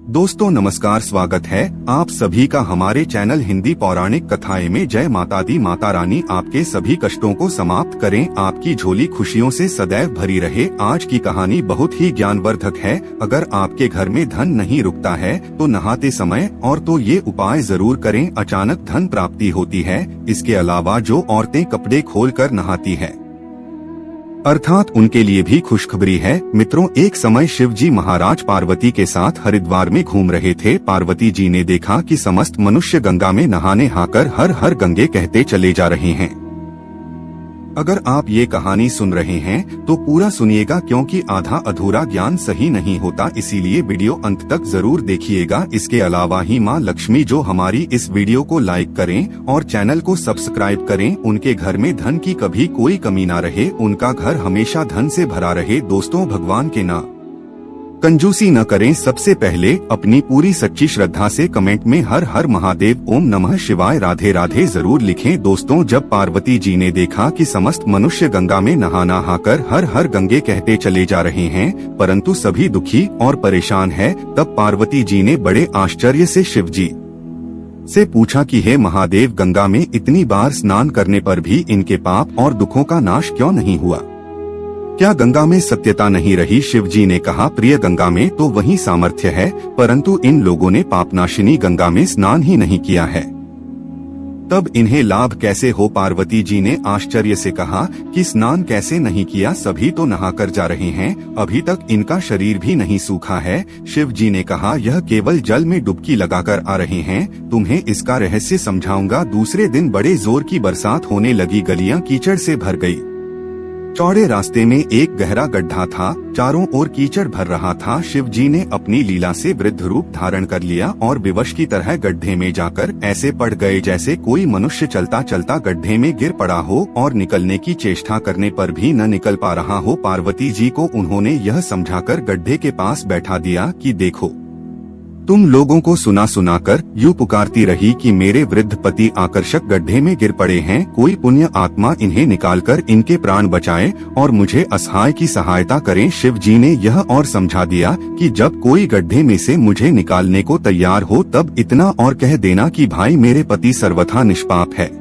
दोस्तों नमस्कार, स्वागत है आप सभी का हमारे चैनल हिंदी पौराणिक कथाएं में। जय माता दी। माता रानी आपके सभी कष्टों को समाप्त करें, आपकी झोली खुशियों से सदैव भरी रहे। आज की कहानी बहुत ही ज्ञानवर्धक है। अगर आपके घर में धन नहीं रुकता है तो नहाते समय और तो ये उपाय जरूर करें, अचानक धन प्राप्ति होती है। इसके अलावा जो औरतें कपड़े खोलकर नहाती है अर्थात उनके लिए भी खुशखबरी है। मित्रों, एक समय शिव जी महाराज पार्वती के साथ हरिद्वार में घूम रहे थे। पार्वती जी ने देखा कि समस्त मनुष्य गंगा में नहाने हाकर हर हर गंगे कहते चले जा रहे हैं। अगर आप ये कहानी सुन रहे हैं तो पूरा सुनिएगा, क्योंकि आधा अधूरा ज्ञान सही नहीं होता, इसीलिए वीडियो अंत तक जरूर देखिएगा। इसके अलावा ही माँ लक्ष्मी जो हमारी इस वीडियो को लाइक करें और चैनल को सब्सक्राइब करें, उनके घर में धन की कभी कोई कमी ना रहे, उनका घर हमेशा धन से भरा रहे। दोस्तों, भगवान के ना कंजूसी न करें। सबसे पहले अपनी पूरी सच्ची श्रद्धा से कमेंट में हर हर महादेव, ओम नमः शिवाय, राधे राधे जरूर लिखें। दोस्तों, जब पार्वती जी ने देखा कि समस्त मनुष्य गंगा में नहा नहाकर हर हर गंगे कहते चले जा रहे हैं, परंतु सभी दुखी और परेशान है, तब पार्वती जी ने बड़े आश्चर्य से शिव जी से पूछा कि हे महादेव, गंगा में इतनी बार स्नान करने पर भी इनके पाप और दुखों का नाश क्यों नहीं हुआ? क्या गंगा में सत्यता नहीं रही? शिव जी ने कहा, प्रिय, गंगा में तो वही सामर्थ्य है, परंतु इन लोगों ने पापनाशिनी गंगा में स्नान ही नहीं किया है, तब इन्हें लाभ कैसे हो? पार्वती जी ने आश्चर्य से कहा कि स्नान कैसे नहीं किया? सभी तो नहाकर जा रहे हैं, अभी तक इनका शरीर भी नहीं सूखा है। शिव जी ने कहा, यह केवल जल में डुबकी लगाकर आ रहे हैं, तुम्हें इसका रहस्य समझाऊंगा। दूसरे दिन बड़े जोर की बरसात होने लगी, गलियां कीचड़ से भर गई। चौड़े रास्ते में एक गहरा गड्ढा था, चारों ओर कीचड़ भर रहा था। शिव जी ने अपनी लीला से वृद्ध रूप धारण कर लिया और विवश की तरह गड्ढे में जाकर ऐसे पड़ गए जैसे कोई मनुष्य चलता चलता गड्ढे में गिर पड़ा हो और निकलने की चेष्टा करने पर भी न निकल पा रहा हो। पार्वती जी को उन्होंने यह समझाकर गड्ढे के पास बैठा दिया कि देखो, तुम लोगों को सुना सुनाकर यूं पुकारती रही कि मेरे वृद्ध पति आकर्षक गड्ढे में गिर पड़े हैं, कोई पुण्य आत्मा इन्हें निकालकर इनके प्राण बचाए और मुझे असहाय की सहायता करें। शिव जी ने यह और समझा दिया कि जब कोई गड्ढे में से मुझे निकालने को तैयार हो तब इतना और कह देना कि भाई, मेरे पति सर्वथा निष्पाप है,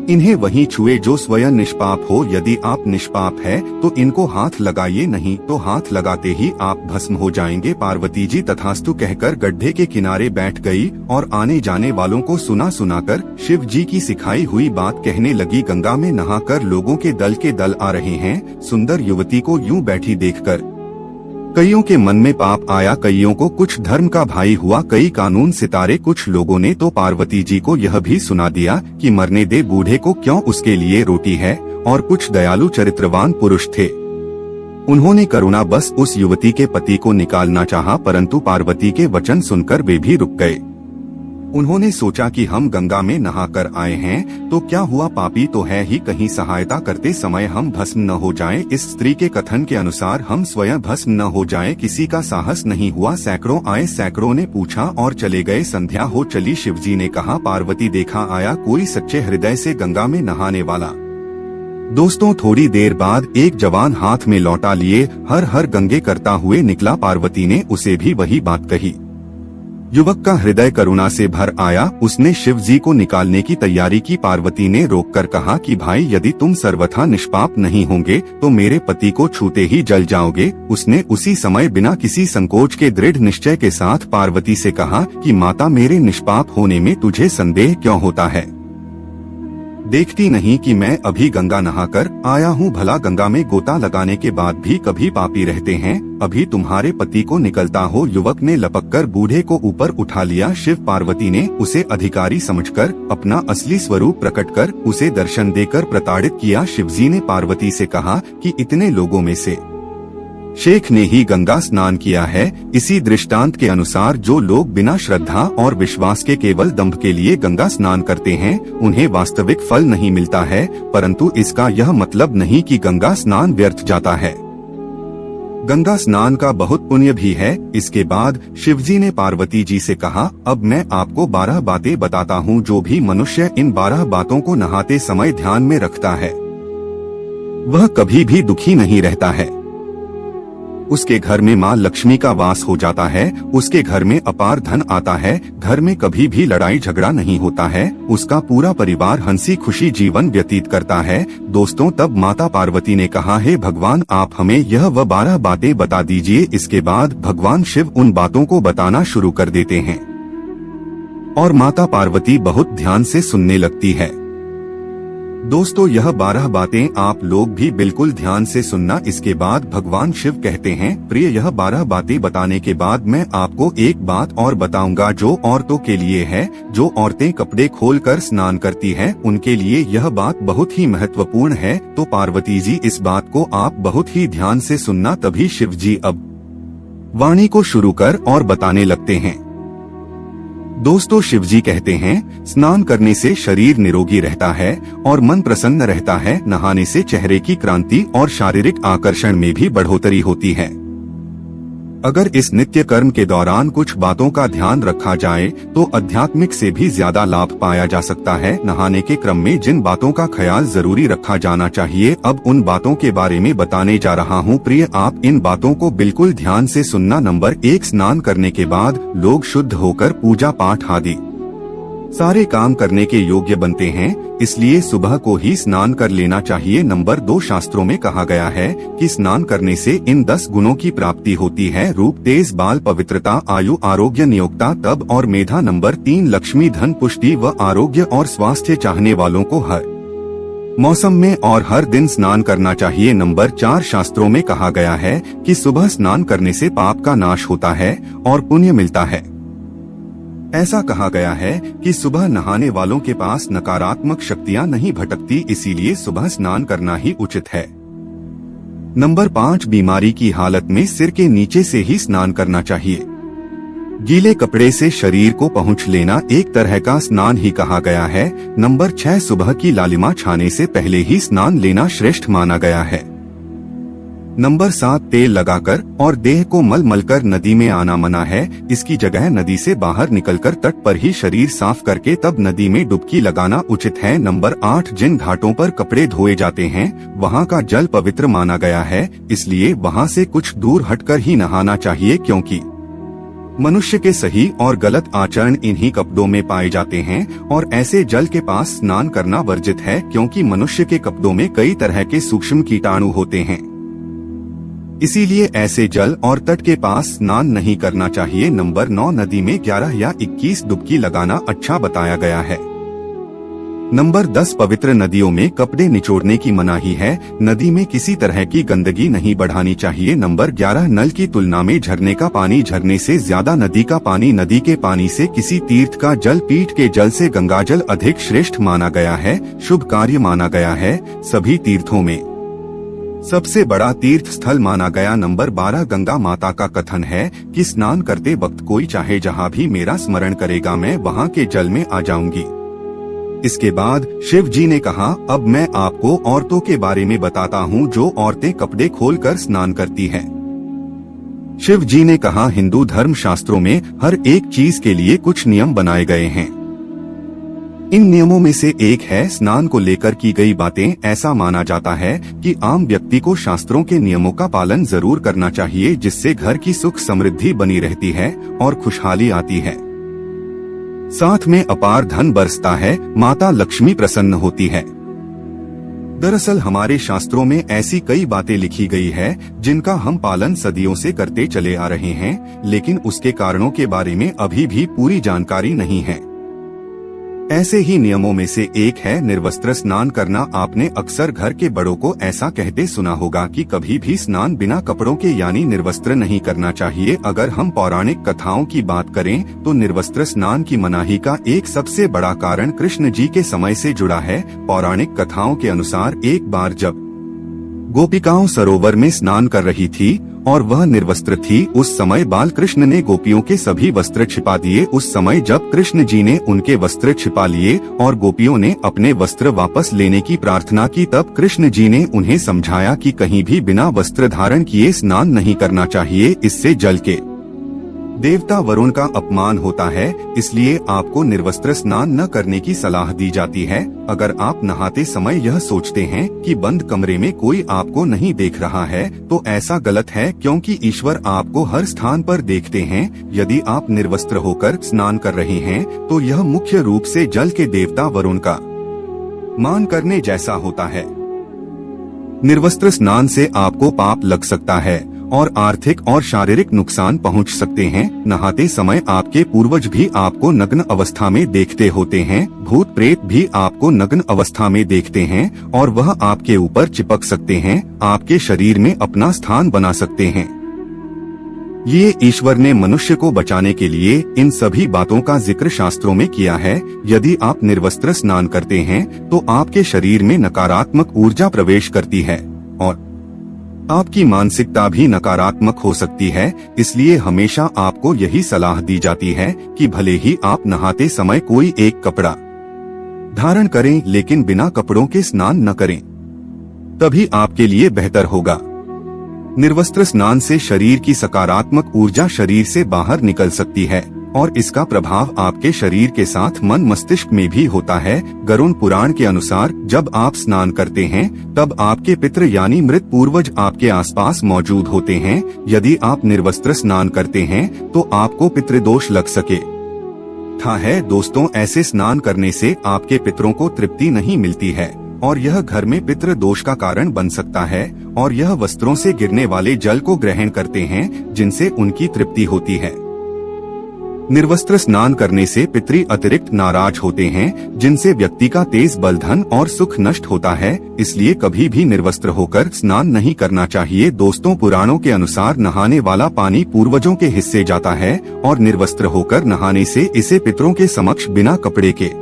इन्हें वहीं छुए जो स्वयं निष्पाप हो। यदि आप निष्पाप है तो इनको हाथ लगाइए, नहीं तो हाथ लगाते ही आप भस्म हो जाएंगे। पार्वती जी तथास्तु कहकर गड्ढे के किनारे बैठ गई और आने जाने वालों को सुना सुनाकर शिव जी की सिखाई हुई बात कहने लगी। गंगा में नहाकर लोगों के दल आ रहे हैं। सुंदर युवती को यूं बैठी देखकर कईयों के मन में पाप आया, कईयों को कुछ धर्म का भाई हुआ, कई कानून सितारे। कुछ लोगों ने तो पार्वती जी को यह भी सुना दिया कि मरने दे बूढ़े को, क्यों उसके लिए रोटी है। और कुछ दयालु चरित्रवान पुरुष थे, उन्होंने करुणा बस उस युवती के पति को निकालना चाहा, परंतु पार्वती के वचन सुनकर वे भी रुक गए। उन्होंने सोचा कि हम गंगा में नहाकर आए हैं तो क्या हुआ, पापी तो है ही, कहीं सहायता करते समय हम भस्म न हो जाएं। इस स्त्री के कथन के अनुसार हम स्वयं भस्म न हो जाएं। किसी का साहस नहीं हुआ। सैकड़ों आए, सैकड़ों ने पूछा और चले गए। संध्या हो चली। शिव जी ने कहा, पार्वती, देखा आया कोई सच्चे हृदय से गंगा में नहाने वाला। दोस्तों, थोड़ी देर बाद एक जवान हाथ में लौटा लिए हर हर गंगे करता हुए निकला। पार्वती ने उसे भी वही बात कही। युवक का हृदय करुणा से भर आया, उसने शिव जी को निकालने की तैयारी की। पार्वती ने रोककर कहा कि भाई, यदि तुम सर्वथा निष्पाप नहीं होंगे तो मेरे पति को छूते ही जल जाओगे। उसने उसी समय बिना किसी संकोच के दृढ़ निश्चय के साथ पार्वती से कहा कि माता, मेरे निष्पाप होने में तुझे संदेह क्यों होता है? देखती नहीं कि मैं अभी गंगा नहाकर आया हूँ? भला गंगा में गोता लगाने के बाद भी कभी पापी रहते हैं? अभी तुम्हारे पति को निकलता हो। युवक ने लपककर बूढ़े को ऊपर उठा लिया। शिव पार्वती ने उसे अधिकारी समझकर अपना असली स्वरूप प्रकट कर उसे दर्शन देकर प्रताड़ित किया। शिवजी ने पार्वती से कहा कि इतने लोगों में से शेख ने ही गंगा स्नान किया है। इसी दृष्टांत के अनुसार जो लोग बिना श्रद्धा और विश्वास के केवल दंभ के लिए गंगा स्नान करते हैं, उन्हें वास्तविक फल नहीं मिलता है, परंतु इसका यह मतलब नहीं कि गंगा स्नान व्यर्थ जाता है। गंगा स्नान का बहुत पुण्य भी है। इसके बाद शिवजी ने पार्वती जी से कहा, अब मैं आपको 12 बातें बताता हूँ, जो भी मनुष्य इन 12 बातों को नहाते समय ध्यान में रखता है वह कभी भी दुखी नहीं रहता है। उसके घर में माँ लक्ष्मी का वास हो जाता है, उसके घर में अपार धन आता है, घर में कभी भी लड़ाई झगड़ा नहीं होता है, उसका पूरा परिवार हंसी खुशी जीवन व्यतीत करता है। दोस्तों, तब माता पार्वती ने कहा, हे भगवान, आप हमें यह व 12 बातें बता दीजिए। इसके बाद भगवान शिव उन बातों को बताना शुरू कर देते हैं और माता पार्वती बहुत ध्यान से सुनने लगती है। दोस्तों, यह 12 बातें आप लोग भी बिल्कुल ध्यान से सुनना। इसके बाद भगवान शिव कहते हैं, प्रिय, यह 12 बातें बताने के बाद मैं आपको एक बात और बताऊंगा जो औरतों के लिए है। जो औरतें कपड़े खोलकर स्नान करती हैं, उनके लिए यह बात बहुत ही महत्वपूर्ण है। तो पार्वती जी, इस बात को आप बहुत ही ध्यान से सुनना। तभी शिव जी अब वाणी को शुरू कर और बताने लगते हैं। दोस्तों, शिव जी कहते हैं, स्नान करने से शरीर निरोगी रहता है और मन प्रसन्न रहता है। नहाने से चेहरे की क्रांति और शारीरिक आकर्षण में भी बढ़ोतरी होती है। अगर इस नित्य कर्म के दौरान कुछ बातों का ध्यान रखा जाए तो आध्यात्मिक से भी ज्यादा लाभ पाया जा सकता है। नहाने के क्रम में जिन बातों का ख्याल जरूरी रखा जाना चाहिए, अब उन बातों के बारे में बताने जा रहा हूँ। प्रिय, आप इन बातों को बिल्कुल ध्यान से सुनना। नंबर 1, स्नान करने के बाद लोग शुद्ध होकर पूजा पाठ आदि सारे काम करने के योग्य बनते हैं, इसलिए सुबह को ही स्नान कर लेना चाहिए। नंबर 2, शास्त्रों में कहा गया है कि स्नान करने से इन 10 गुणों की प्राप्ति होती है: रूप, तेज, बाल, पवित्रता, आयु, आरोग्य, नियोक्ता, तप और मेधा। नंबर 3, लक्ष्मी, धन, पुष्टि व आरोग्य और स्वास्थ्य चाहने वालों को हर मौसम में और हर दिन स्नान करना चाहिए। नंबर 4, शास्त्रों में कहा गया है कि सुबह स्नान करने से पाप का नाश होता है और पुण्य मिलता है। ऐसा कहा गया है कि सुबह नहाने वालों के पास नकारात्मक शक्तियां नहीं भटकती, इसीलिए सुबह स्नान करना ही उचित है। नंबर 5, बीमारी की हालत में सिर के नीचे से ही स्नान करना चाहिए। गीले कपड़े से शरीर को पहुंच लेना एक तरह का स्नान ही कहा गया है। नंबर 6, सुबह की लालिमा छाने से पहले ही स्नान लेना श्रेष्ठ माना गया है। नंबर 7, तेल लगाकर और देह को मलकर नदी में आना मना है। इसकी जगह नदी से बाहर निकलकर तट पर ही शरीर साफ करके तब नदी में डुबकी लगाना उचित है। नंबर 8, जिन घाटों पर कपड़े धोए जाते हैं वहां का जल पवित्र माना गया है, इसलिए वहां से कुछ दूर हटकर ही नहाना चाहिए, क्योंकि मनुष्य के सही और गलत आचरण इन्हीं कपड़ों में पाए जाते हैं और ऐसे जल के पास स्नान करना वर्जित है, क्योंकि मनुष्य के कपड़ों में कई तरह के सूक्ष्म कीटाणु होते हैं। इसीलिए ऐसे जल और तट के पास स्नान नहीं करना चाहिए। नंबर 9, नदी में 11 या 21 डुबकी लगाना अच्छा बताया गया है। नंबर 10, पवित्र नदियों में कपड़े निचोड़ने की मनाही है। नदी में किसी तरह की गंदगी नहीं बढ़ानी चाहिए। नंबर 11, नल की तुलना में झरने का पानी झरने से ज्यादा, नदी का पानी नदी के पानी से, किसी तीर्थ का जल पीठ के जल से गंगाजल अधिक श्रेष्ठ माना गया है, शुभ कार्य माना गया है। सभी तीर्थों में सबसे बड़ा तीर्थ स्थल माना गया। नंबर 12, गंगा माता का कथन है कि स्नान करते वक्त कोई चाहे जहाँ भी मेरा स्मरण करेगा, मैं वहाँ के जल में आ जाऊंगी। इसके बाद शिव जी ने कहा, अब मैं आपको औरतों के बारे में बताता हूँ जो औरतें कपड़े खोलकर स्नान करती हैं। शिव जी ने कहा, हिंदू धर्म शास्त्रों में हर एक चीज के लिए कुछ नियम बनाए गए हैं। इन नियमों में से एक है स्नान को लेकर की गई बातें। ऐसा माना जाता है कि आम व्यक्ति को शास्त्रों के नियमों का पालन जरूर करना चाहिए, जिससे घर की सुख समृद्धि बनी रहती है और खुशहाली आती है। साथ में अपार धन बरसता है, माता लक्ष्मी प्रसन्न होती है। दरअसल हमारे शास्त्रों में ऐसी कई बातें लिखी गई है जिनका हम पालन सदियों से करते चले आ रहे हैं, लेकिन उसके कारणों के बारे में अभी भी पूरी जानकारी नहीं है। ऐसे ही नियमों में से एक है निर्वस्त्र स्नान करना। आपने अक्सर घर के बड़ों को ऐसा कहते सुना होगा कि कभी भी स्नान बिना कपड़ों के यानी निर्वस्त्र नहीं करना चाहिए। अगर हम पौराणिक कथाओं की बात करें तो निर्वस्त्र स्नान की मनाही का एक सबसे बड़ा कारण कृष्ण जी के समय से जुड़ा है। पौराणिक कथाओं के अनुसार एक बार जब गोपिकाओं सरोवर में स्नान कर रही थी और वह निर्वस्त्र थी, उस समय बाल कृष्ण ने गोपियों के सभी वस्त्र छिपा दिए। उस समय जब कृष्ण जी ने उनके वस्त्र छिपा लिए और गोपियों ने अपने वस्त्र वापस लेने की प्रार्थना की, तब कृष्ण जी ने उन्हें समझाया कि कहीं भी बिना वस्त्र धारण किए स्नान नहीं करना चाहिए, इससे जल के देवता वरुण का अपमान होता है, इसलिए आपको निर्वस्त्र स्नान न करने की सलाह दी जाती है। अगर आप नहाते समय यह सोचते हैं कि बंद कमरे में कोई आपको नहीं देख रहा है, तो ऐसा गलत है, क्योंकि ईश्वर आपको हर स्थान पर देखते हैं। यदि आप निर्वस्त्र होकर स्नान कर रहे हैं, तो यह मुख्य रूप से जल के देवता वरुण का मान करने जैसा होता है। निर्वस्त्र स्नान से आपको पाप लग सकता है और आर्थिक और शारीरिक नुकसान पहुंच सकते हैं। नहाते समय आपके पूर्वज भी आपको नग्न अवस्था में देखते होते हैं। भूत प्रेत भी आपको नग्न अवस्था में देखते हैं और वह आपके ऊपर चिपक सकते हैं, आपके शरीर में अपना स्थान बना सकते हैं। ये ईश्वर ने मनुष्य को बचाने के लिए इन सभी बातों का जिक्र शास्त्रों में किया है। यदि आप निर्वस्त्र स्नान करते हैं, तो आपके शरीर में नकारात्मक ऊर्जा प्रवेश करती है और आपकी मानसिकता भी नकारात्मक हो सकती है। इसलिए हमेशा आपको यही सलाह दी जाती है कि भले ही आप नहाते समय कोई एक कपड़ा धारण करें, लेकिन बिना कपड़ों के स्नान न करें, तभी आपके लिए बेहतर होगा। निर्वस्त्र स्नान से शरीर की सकारात्मक ऊर्जा शरीर से बाहर निकल सकती है और इसका प्रभाव आपके शरीर के साथ मन मस्तिष्क में भी होता है। गरुड़ पुराण के अनुसार जब आप स्नान करते हैं, तब आपके पितृ यानी मृत पूर्वज आपके आसपास मौजूद होते हैं। यदि आप निर्वस्त्र स्नान करते हैं, तो आपको पितृदोष लग सके था है। दोस्तों, ऐसे स्नान करने से आपके पितरों को तृप्ति नहीं मिलती है और यह घर में पितृ दोष का कारण बन सकता है और यह वस्त्रों से गिरने वाले जल को ग्रहण करते हैं, जिनसे उनकी तृप्ति होती है। निर्वस्त्र स्नान करने से पितृ अतिरिक्त नाराज होते हैं, जिनसे व्यक्ति का तेज बल, धन और सुख नष्ट होता है। इसलिए कभी भी निर्वस्त्र होकर स्नान नहीं करना चाहिए। दोस्तों, पुराणों के अनुसार नहाने वाला पानी पूर्वजों के हिस्से जाता है और निर्वस्त्र होकर नहाने से इसे पितरों के समक्ष बिना कपड़े के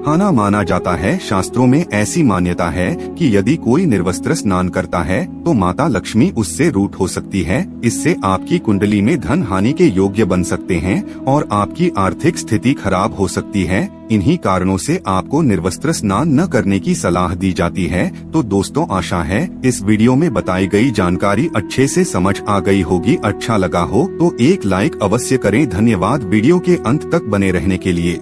हाना माना जाता है। शास्त्रों में ऐसी मान्यता है कि यदि कोई निर्वस्त्र स्नान करता है, तो माता लक्ष्मी उससे रूठ हो सकती है। इससे आपकी कुंडली में धन हानि के योग्य बन सकते हैं और आपकी आर्थिक स्थिति खराब हो सकती है। इन्हीं कारणों से आपको निर्वस्त्र स्नान न करने की सलाह दी जाती है। तो दोस्तों, आशा है इस वीडियो में बताई गई जानकारी अच्छे से समझ आ गई होगी। अच्छा लगा हो तो एक लाइक अवश्य करें। धन्यवाद वीडियो के अंत तक बने रहने के लिए।